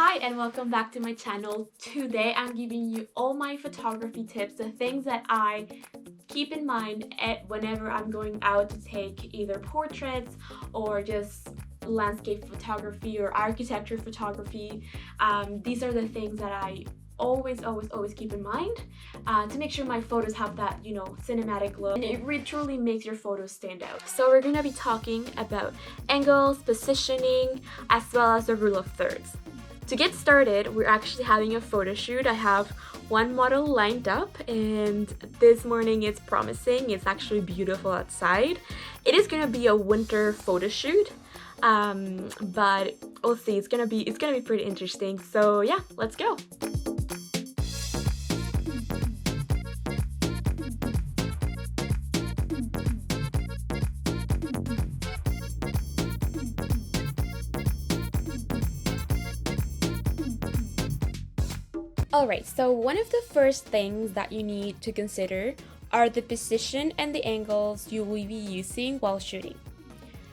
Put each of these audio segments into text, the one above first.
Hi and welcome back to my channel. Today I'm giving you all my photography tips, the things that I keep in mind whenever I'm going out to take either portraits or just landscape photography or architecture photography. These are the things that I always keep in mind to make sure my photos have that, cinematic look, and it really truly makes your photos stand out. So we're gonna be talking about angles, positioning, as well as the rule of thirds. To get started, we're actually having a photo shoot. I have one model lined up and this morning it's promising. It's actually beautiful outside. It is gonna be a winter photo shoot, but we'll see. It's gonna be pretty interesting. So yeah, let's go. Alright, so one of the first things that you need to consider are the position and the angles you will be using while shooting.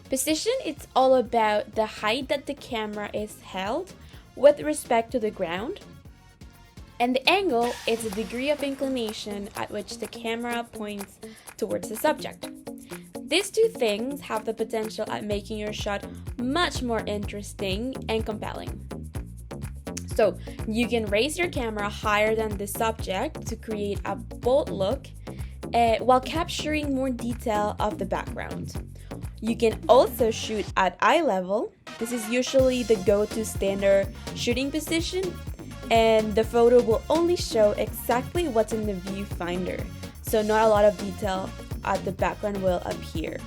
Position, it's all about the height that the camera is held with respect to the ground. And the angle is the degree of inclination at which the camera points towards the subject. These two things have the potential at making your shot much more interesting and compelling. So you can raise your camera higher than the subject to create a bold look while capturing more detail of the background. You can also shoot at eye level. This is usually the go-to standard shooting position, and the photo will only show exactly what's in the viewfinder, so not a lot of detail at the background will appear.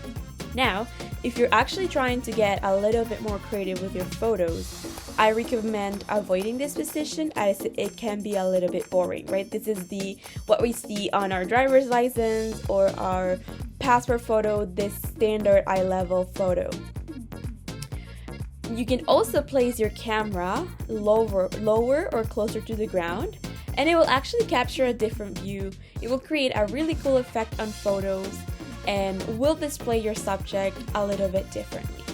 Now, if you're actually trying to get a little bit more creative with your photos, I recommend avoiding this position as it can be a little bit boring, right? This is what we see on our driver's license or our passport photo, this standard eye level photo. You can also place your camera lower or closer to the ground, and it will actually capture a different view. It will create a really cool effect on photos and will display your subject a little bit differently.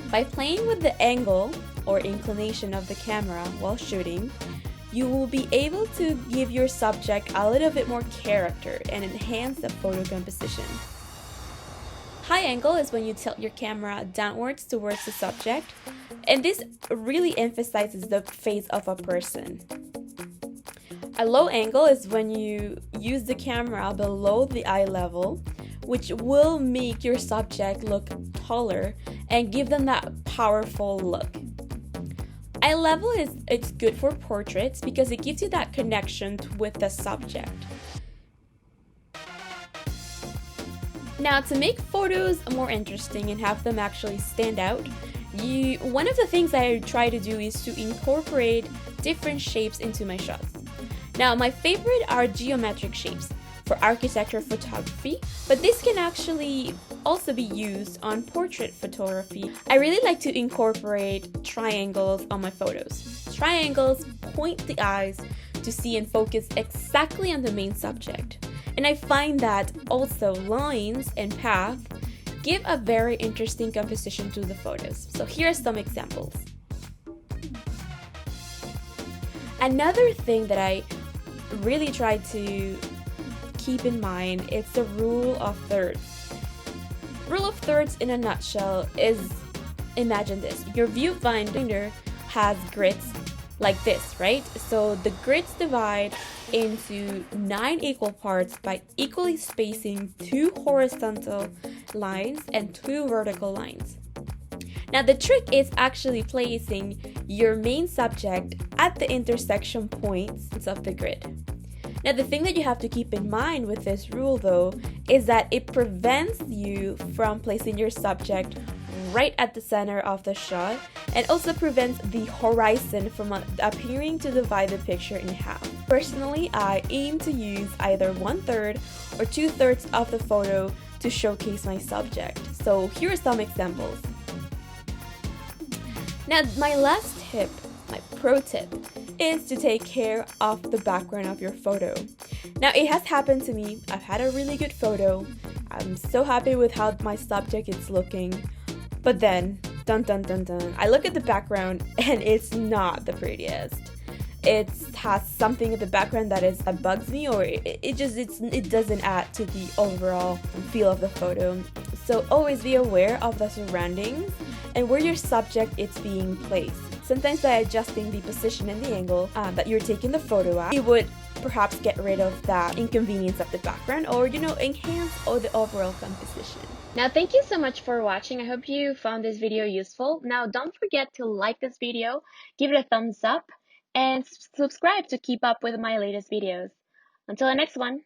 By playing with the angle or inclination of the camera while shooting, you will be able to give your subject a little bit more character and enhance the photo composition. High angle is when you tilt your camera downwards towards the subject, and this really emphasizes the face of a person. A low angle is when you use the camera below the eye level, which will make your subject look taller and give them that powerful look. Eye level it's good for portraits because it gives you that connection with the subject. Now, to make photos more interesting and have them actually stand out, one of the things I try to do is to incorporate different shapes into my shots. Now, my favorite are geometric shapes for architecture photography, but this can actually also be used on portrait photography. I really like to incorporate triangles on my photos. Triangles point the eyes to see and focus exactly on the main subject. And I find that also lines and path give a very interesting composition to the photos. So here are some examples. Another thing that I really try to keep in mind is the rule of thirds. Rule of thirds in a nutshell is, imagine this, your viewfinder has grids like this, right? So the grids divide into 9 equal parts by equally spacing 2 horizontal lines and 2 vertical lines. Now the trick is actually placing your main subject at the intersection points of the grid. Now the thing that you have to keep in mind with this rule though is that it prevents you from placing your subject right at the center of the shot, and also prevents the horizon from appearing to divide the picture in half. Personally, I aim to use either 1/3 or 2/3 of the photo to showcase my subject. So here are some examples. Now my last tip, my pro tip, is to take care of the background of your photo. Now it has happened to me. I've had a really good photo. I'm so happy with how my subject is looking. But then Dun dun dun dun. I look at the background and it's not the prettiest. It has something in the background that bugs me, or it doesn't add to the overall feel of the photo. So always be aware of the surroundings and where your subject is being placed. Sometimes by adjusting the position and the angle that you're taking the photo at, it would perhaps get rid of that inconvenience of the background, or enhance all the overall composition. Now, thank you so much for watching. I hope you found this video useful. Now, don't forget to like this video, give it a thumbs up, and subscribe to keep up with my latest videos. Until the next one.